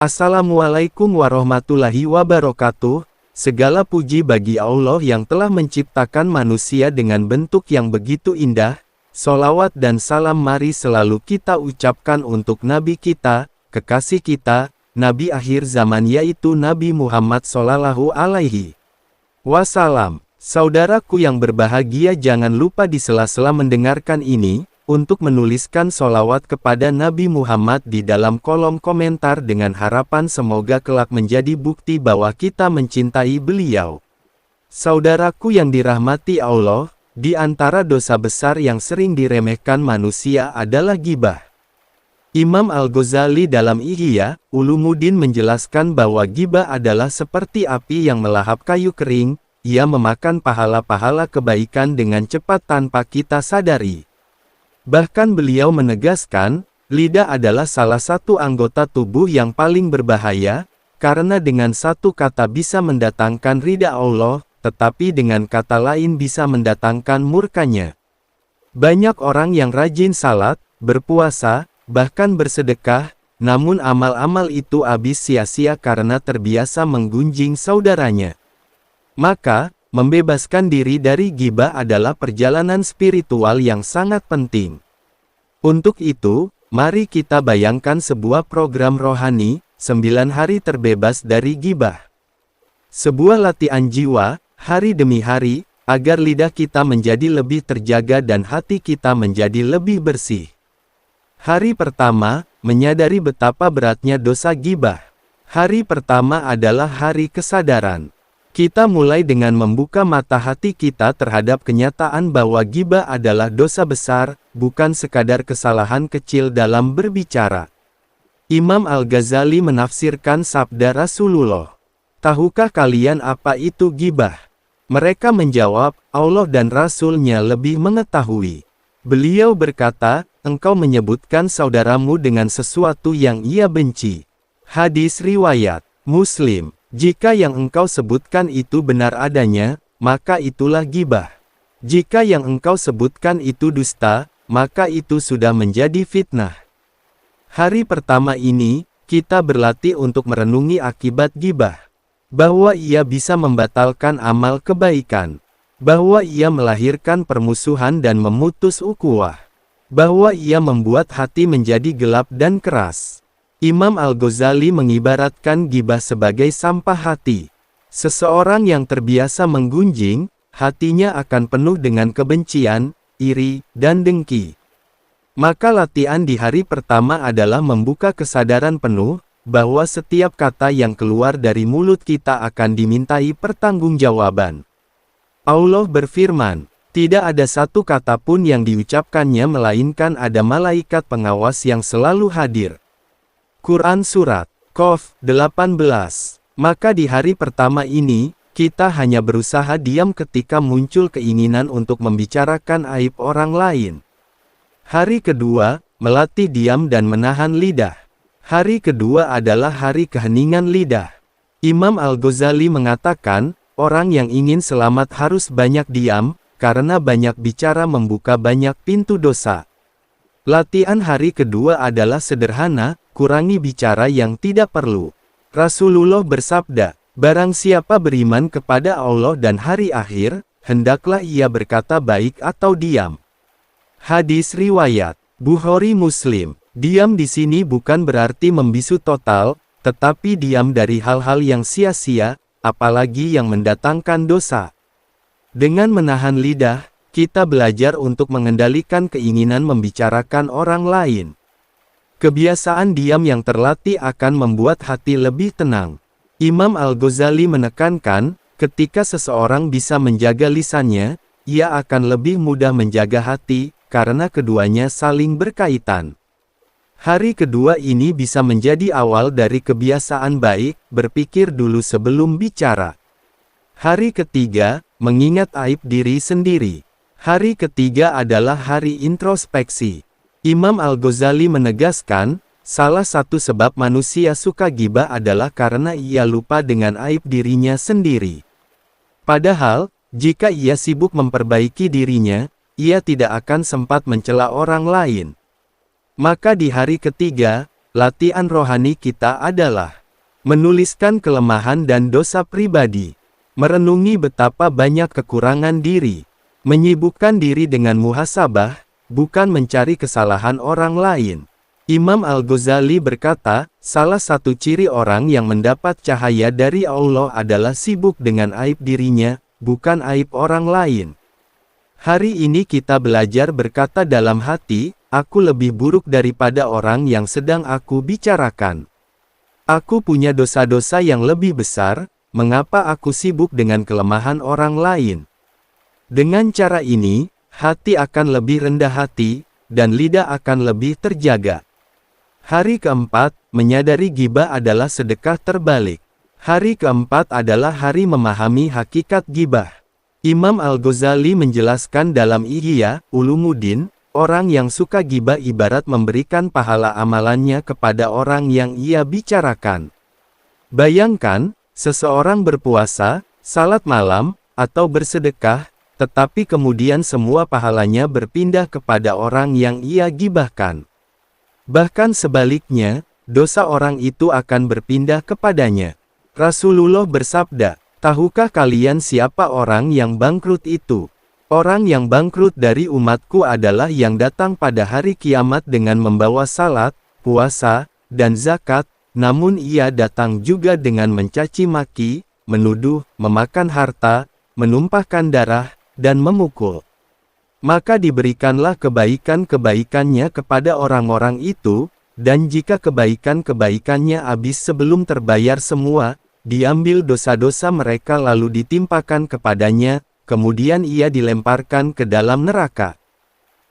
Assalamualaikum warahmatullahi wabarakatuh. Segala puji bagi Allah yang telah menciptakan manusia dengan bentuk yang begitu indah. Sholawat dan salam mari selalu kita ucapkan untuk Nabi kita, kekasih kita, Nabi akhir zaman yaitu Nabi Muhammad Shallallahu Alaihi Wasallam. Saudaraku yang berbahagia, jangan lupa di sela-sela mendengarkan ini, untuk menuliskan sholawat kepada Nabi Muhammad di dalam kolom komentar dengan harapan semoga kelak menjadi bukti bahwa kita mencintai beliau. Saudaraku yang dirahmati Allah, di antara dosa besar yang sering diremehkan manusia adalah ghibah. Imam Al-Ghazali dalam Ihya Ulumuddin menjelaskan bahwa ghibah adalah seperti api yang melahap kayu kering, ia memakan pahala-pahala kebaikan dengan cepat tanpa kita sadari. Bahkan beliau menegaskan, lidah adalah salah satu anggota tubuh yang paling berbahaya, karena dengan satu kata bisa mendatangkan ridha Allah, tetapi dengan kata lain bisa mendatangkan murkanya. Banyak orang yang rajin salat, berpuasa, bahkan bersedekah, namun amal-amal itu habis sia-sia karena terbiasa menggunjing saudaranya. Maka, membebaskan diri dari ghibah adalah perjalanan spiritual yang sangat penting. Untuk itu, mari kita bayangkan sebuah program rohani, 9 hari terbebas dari ghibah. Sebuah latihan jiwa, hari demi hari, agar lidah kita menjadi lebih terjaga dan hati kita menjadi lebih bersih. Hari pertama, menyadari betapa beratnya dosa ghibah. Hari pertama adalah hari kesadaran. Kita mulai dengan membuka mata hati kita terhadap kenyataan bahwa ghibah adalah dosa besar, bukan sekadar kesalahan kecil dalam berbicara. Imam Al-Ghazali menafsirkan sabda Rasulullah. Tahukah kalian apa itu ghibah? Mereka menjawab, Allah dan Rasul-Nya lebih mengetahui. Beliau berkata, engkau menyebutkan saudaramu dengan sesuatu yang ia benci. Hadis riwayat Muslim. Jika yang engkau sebutkan itu benar adanya, maka itulah ghibah. Jika yang engkau sebutkan itu dusta, maka itu sudah menjadi fitnah. Hari pertama ini, kita berlatih untuk merenungi akibat ghibah. Bahwa ia bisa membatalkan amal kebaikan. Bahwa ia melahirkan permusuhan dan memutus ukhuwah. Bahwa ia membuat hati menjadi gelap dan keras. Imam Al-Ghazali mengibaratkan ghibah sebagai sampah hati. Seseorang yang terbiasa menggunjing, hatinya akan penuh dengan kebencian, iri, dan dengki. Maka latihan di hari pertama adalah membuka kesadaran penuh, bahwa setiap kata yang keluar dari mulut kita akan dimintai pertanggungjawaban. Allah berfirman, tidak ada satu kata pun yang diucapkannya melainkan ada malaikat pengawas yang selalu hadir. Quran Surat Qaf 18. Maka di hari pertama ini, kita hanya berusaha diam ketika muncul keinginan untuk membicarakan aib orang lain. Hari kedua, melatih diam dan menahan lidah. Hari kedua adalah hari keheningan lidah. Imam Al-Ghazali mengatakan, orang yang ingin selamat harus banyak diam, karena banyak bicara membuka banyak pintu dosa. Latihan hari kedua adalah sederhana, kurangi bicara yang tidak perlu. Rasulullah bersabda, barang siapa beriman kepada Allah dan hari akhir, hendaklah ia berkata baik atau diam. Hadis riwayat Bukhari Muslim. Diam di sini bukan berarti membisu total, tetapi diam dari hal-hal yang sia-sia, apalagi yang mendatangkan dosa. Dengan menahan lidah, kita belajar untuk mengendalikan keinginan membicarakan orang lain. Kebiasaan diam yang terlatih akan membuat hati lebih tenang. Imam Al-Ghazali menekankan, ketika seseorang bisa menjaga lisannya, ia akan lebih mudah menjaga hati, karena keduanya saling berkaitan. Hari kedua ini bisa menjadi awal dari kebiasaan baik, berpikir dulu sebelum bicara. Hari ketiga, mengingat aib diri sendiri. Hari ketiga adalah hari introspeksi. Imam Al-Ghazali menegaskan, salah satu sebab manusia suka ghibah adalah karena ia lupa dengan aib dirinya sendiri. Padahal, jika ia sibuk memperbaiki dirinya, ia tidak akan sempat mencela orang lain. Maka di hari ketiga, latihan rohani kita adalah menuliskan kelemahan dan dosa pribadi, merenungi betapa banyak kekurangan diri, menyibukkan diri dengan muhasabah, bukan mencari kesalahan orang lain. Imam Al-Ghazali berkata, salah satu ciri orang yang mendapat cahaya dari Allah adalah sibuk dengan aib dirinya, bukan aib orang lain. Hari ini kita belajar berkata dalam hati, aku lebih buruk daripada orang yang sedang aku bicarakan. Aku punya dosa-dosa yang lebih besar, mengapa aku sibuk dengan kelemahan orang lain? Dengan cara ini, hati akan lebih rendah hati, dan lidah akan lebih terjaga. Hari keempat, menyadari ghibah adalah sedekah terbalik. Hari keempat adalah hari memahami hakikat ghibah. Imam Al-Ghazali menjelaskan dalam Ihya Ulumuddin, orang yang suka ghibah ibarat memberikan pahala amalannya kepada orang yang ia bicarakan. Bayangkan, seseorang berpuasa, salat malam, atau bersedekah, tetapi kemudian semua pahalanya berpindah kepada orang yang ia gibahkan. Bahkan sebaliknya, dosa orang itu akan berpindah kepadanya. Rasulullah bersabda, tahukah kalian siapa orang yang bangkrut itu? Orang yang bangkrut dari umatku adalah yang datang pada hari kiamat dengan membawa salat, puasa, dan zakat, namun ia datang juga dengan mencaci maki, menuduh, memakan harta, menumpahkan darah, dan memukul. Maka diberikanlah kebaikan-kebaikannya kepada orang-orang itu, dan jika kebaikan-kebaikannya habis sebelum terbayar semua, diambil dosa-dosa mereka lalu ditimpakan kepadanya, kemudian ia dilemparkan ke dalam neraka.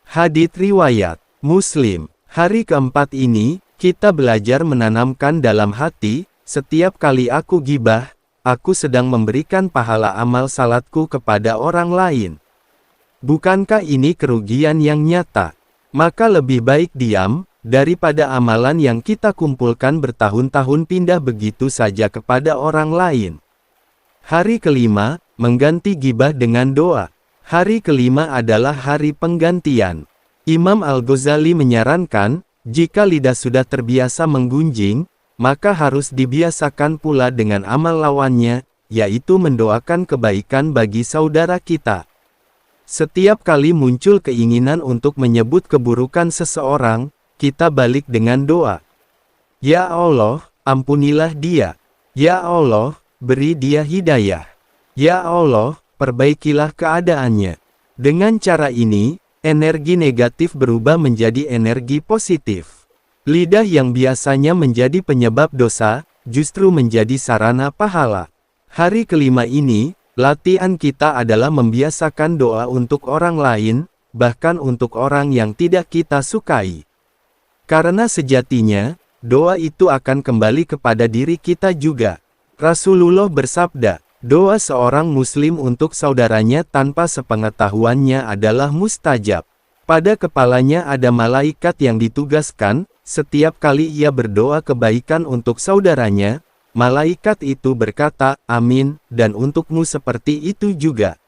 Hadits riwayat Muslim. Hari keempat ini, kita belajar menanamkan dalam hati, setiap kali aku ghibah, aku sedang memberikan pahala amal salatku kepada orang lain. Bukankah ini kerugian yang nyata? Maka lebih baik diam, daripada amalan yang kita kumpulkan bertahun-tahun pindah begitu saja kepada orang lain. Hari kelima, mengganti ghibah dengan doa. Hari kelima adalah hari penggantian. Imam Al-Ghazali menyarankan, jika lidah sudah terbiasa menggunjing, maka harus dibiasakan pula dengan amal lawannya, yaitu mendoakan kebaikan bagi saudara kita. Setiap kali muncul keinginan untuk menyebut keburukan seseorang, kita balik dengan doa. Ya Allah, ampunilah dia. Ya Allah, beri dia hidayah. Ya Allah, perbaikilah keadaannya. Dengan cara ini, energi negatif berubah menjadi energi positif. Lidah yang biasanya menjadi penyebab dosa, justru menjadi sarana pahala. Hari kelima ini, latihan kita adalah membiasakan doa untuk orang lain, bahkan untuk orang yang tidak kita sukai. Karena sejatinya, doa itu akan kembali kepada diri kita juga. Rasulullah bersabda, doa seorang muslim untuk saudaranya tanpa sepengetahuannya adalah mustajab. Pada kepalanya ada malaikat yang ditugaskan, setiap kali ia berdoa kebaikan untuk saudaranya, malaikat itu berkata, amin, dan untukmu seperti itu juga.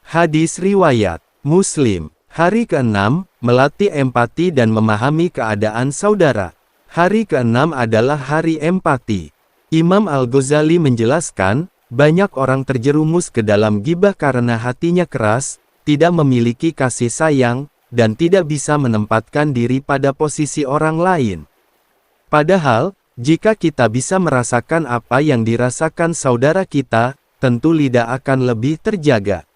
Hadis riwayat Muslim. Hari ke-6, melatih empati dan memahami keadaan saudara. Hari ke-6 adalah hari empati. Imam Al-Ghazali menjelaskan, banyak orang terjerumus ke dalam ghibah karena hatinya keras, tidak memiliki kasih sayang, dan tidak bisa menempatkan diri pada posisi orang lain. Padahal, jika kita bisa merasakan apa yang dirasakan saudara kita, tentu lidah akan lebih terjaga.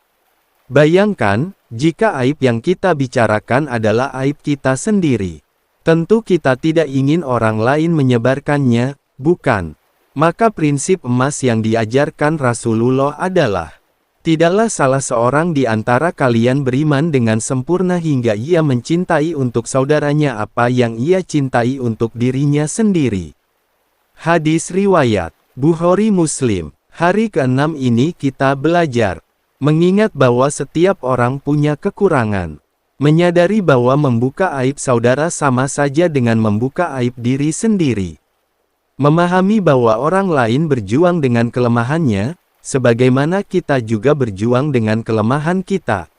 Bayangkan, jika aib yang kita bicarakan adalah aib kita sendiri. Tentu kita tidak ingin orang lain menyebarkannya, bukan? Maka prinsip emas yang diajarkan Rasulullah adalah, tidaklah salah seorang di antara kalian beriman dengan sempurna hingga ia mencintai untuk saudaranya apa yang ia cintai untuk dirinya sendiri. Hadis riwayat Bukhari Muslim. Hari ke-6 ini kita belajar mengingat bahwa setiap orang punya kekurangan. Menyadari bahwa membuka aib saudara sama saja dengan membuka aib diri sendiri. Memahami bahwa orang lain berjuang dengan kelemahannya, sebagaimana kita juga berjuang dengan kelemahan kita.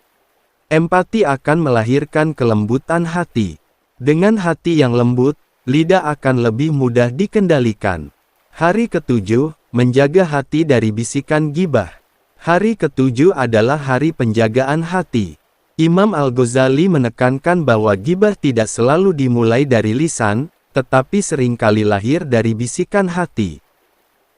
Empati akan melahirkan kelembutan hati. Dengan hati yang lembut, lidah akan lebih mudah dikendalikan. Hari ketujuh, menjaga hati dari bisikan gibah. Hari ketujuh adalah hari penjagaan hati. Imam Al-Ghazali menekankan bahwa gibah tidak selalu dimulai dari lisan, tetapi seringkali lahir dari bisikan hati.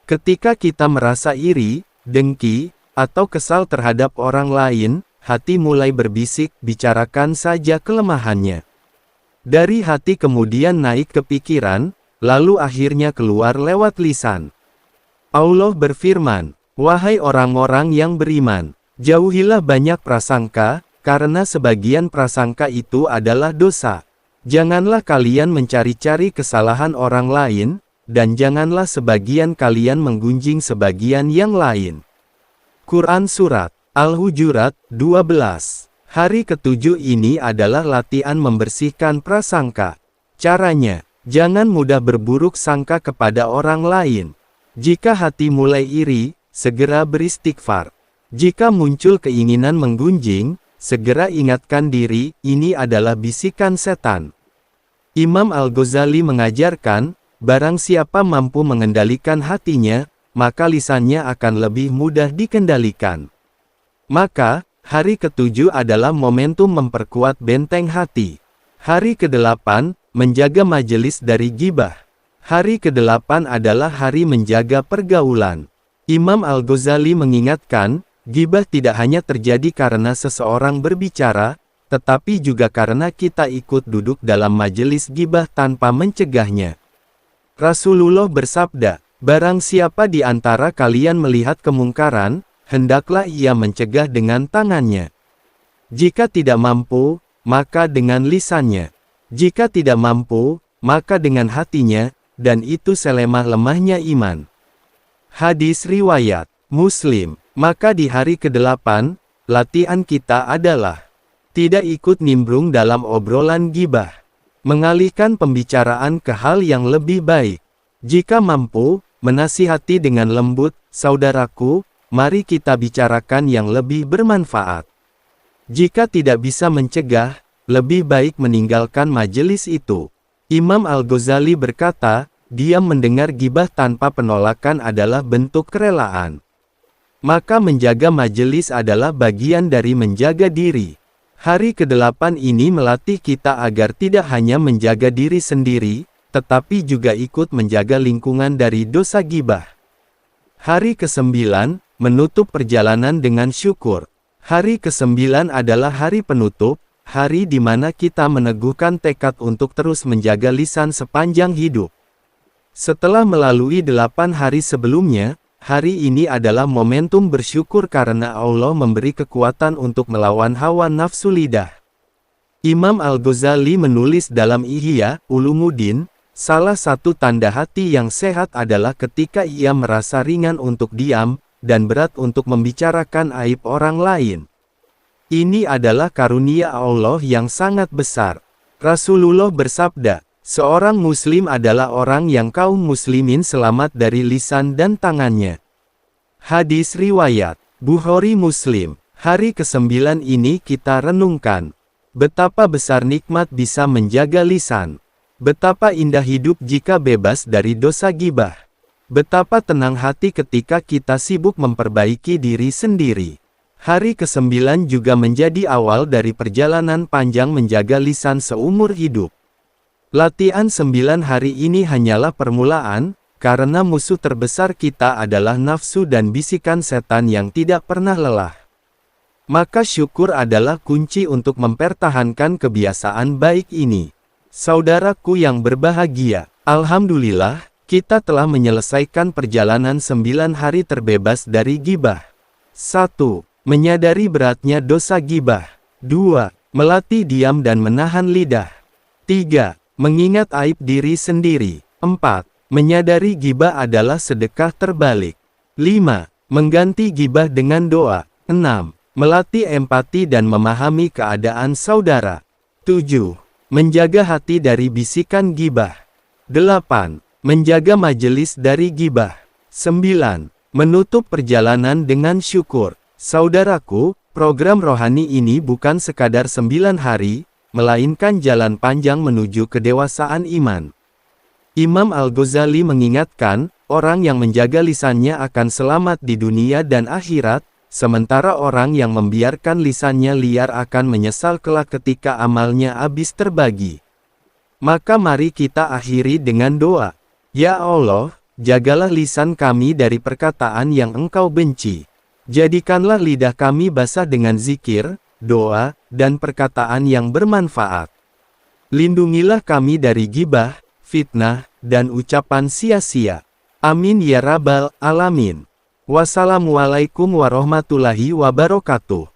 Ketika kita merasa iri, dengki, atau kesal terhadap orang lain, hati mulai berbisik, bicarakan saja kelemahannya. Dari hati kemudian naik ke pikiran, lalu akhirnya keluar lewat lisan. Allah berfirman, "Wahai orang-orang yang beriman, jauhilah banyak prasangka, karena sebagian prasangka itu adalah dosa. Janganlah kalian mencari-cari kesalahan orang lain, dan janganlah sebagian kalian menggunjing sebagian yang lain." Quran Surat Al-Hujurat 12. Hari ketujuh ini adalah latihan membersihkan prasangka. Caranya, jangan mudah berburuk sangka kepada orang lain. Jika hati mulai iri, segera beristighfar. Jika muncul keinginan menggunjing, segera ingatkan diri, ini adalah bisikan setan. Imam Al-Ghazali mengajarkan, barang siapa mampu mengendalikan hatinya, maka lisannya akan lebih mudah dikendalikan. Maka, hari ketujuh adalah momentum memperkuat benteng hati. Hari ke-8, menjaga majelis dari gibah. Hari ke-8 adalah hari menjaga pergaulan. Imam Al-Ghazali mengingatkan, gibah tidak hanya terjadi karena seseorang berbicara, tetapi juga karena kita ikut duduk dalam majelis gibah tanpa mencegahnya. Rasulullah bersabda, "Barang siapa di antara kalian melihat kemungkaran, hendaklah ia mencegah dengan tangannya. Jika tidak mampu, maka dengan lisannya. Jika tidak mampu, maka dengan hatinya, dan itu selemah-lemahnya iman." Hadis riwayat Muslim. Maka di hari ke-8, latihan kita adalah tidak ikut nimbrung dalam obrolan gibah. Mengalihkan pembicaraan ke hal yang lebih baik. Jika mampu, menasihati dengan lembut, "Saudaraku, mari kita bicarakan yang lebih bermanfaat." Jika tidak bisa mencegah, lebih baik meninggalkan majelis itu. Imam Al-Ghazali berkata, diam mendengar gibah tanpa penolakan adalah bentuk kerelaan. Maka menjaga majelis adalah bagian dari menjaga diri. Hari ke-8 ini melatih kita agar tidak hanya menjaga diri sendiri, tetapi juga ikut menjaga lingkungan dari dosa gibah. Hari ke-9, menutup perjalanan dengan syukur. Hari ke-9 adalah hari penutup, hari di mana kita meneguhkan tekad untuk terus menjaga lisan sepanjang hidup. Setelah melalui 8 hari sebelumnya, hari ini adalah momentum bersyukur karena Allah memberi kekuatan untuk melawan hawa nafsu lidah. Imam Al-Ghazali menulis dalam Ihya Ulumuddin, salah satu tanda hati yang sehat adalah ketika ia merasa ringan untuk diam, dan berat untuk membicarakan aib orang lain. Ini adalah karunia Allah yang sangat besar. Rasulullah bersabda, seorang muslim adalah orang yang kaum muslimin selamat dari lisan dan tangannya. Hadis riwayat Bukhari Muslim. Hari ke-9 ini kita renungkan. Betapa besar nikmat bisa menjaga lisan. Betapa indah hidup jika bebas dari dosa gibah. Betapa tenang hati ketika kita sibuk memperbaiki diri sendiri. Hari ke-9 juga menjadi awal dari perjalanan panjang menjaga lisan seumur hidup. Latihan 9 hari ini hanyalah permulaan, karena musuh terbesar kita adalah nafsu dan bisikan setan yang tidak pernah lelah. Maka syukur adalah kunci untuk mempertahankan kebiasaan baik ini. Saudaraku yang berbahagia, alhamdulillah, kita telah menyelesaikan perjalanan 9 hari terbebas dari gibah. 1. Menyadari beratnya dosa gibah. 2. Melatih diam dan menahan lidah. 3. Mengingat aib diri sendiri. 4. Menyadari gibah adalah sedekah terbalik. 5. Mengganti gibah dengan doa. 6. Melatih empati dan memahami keadaan saudara. 7. Menjaga hati dari bisikan gibah. 8. Menjaga majelis dari gibah. 9. Menutup perjalanan dengan syukur. Saudaraku, program rohani ini bukan sekadar 9 hari, melainkan jalan panjang menuju kedewasaan iman. Imam Al-Ghazali mengingatkan, orang yang menjaga lisannya akan selamat di dunia dan akhirat, sementara orang yang membiarkan lisannya liar akan menyesal kelak ketika amalnya habis terbagi. Maka mari kita akhiri dengan doa. Ya Allah, jagalah lisan kami dari perkataan yang Engkau benci. Jadikanlah lidah kami basah dengan zikir, doa, dan perkataan yang bermanfaat. Lindungilah kami dari ghibah, fitnah, dan ucapan sia-sia. Amin ya rabbal alamin. Wassalamualaikum warahmatullahi wabarakatuh.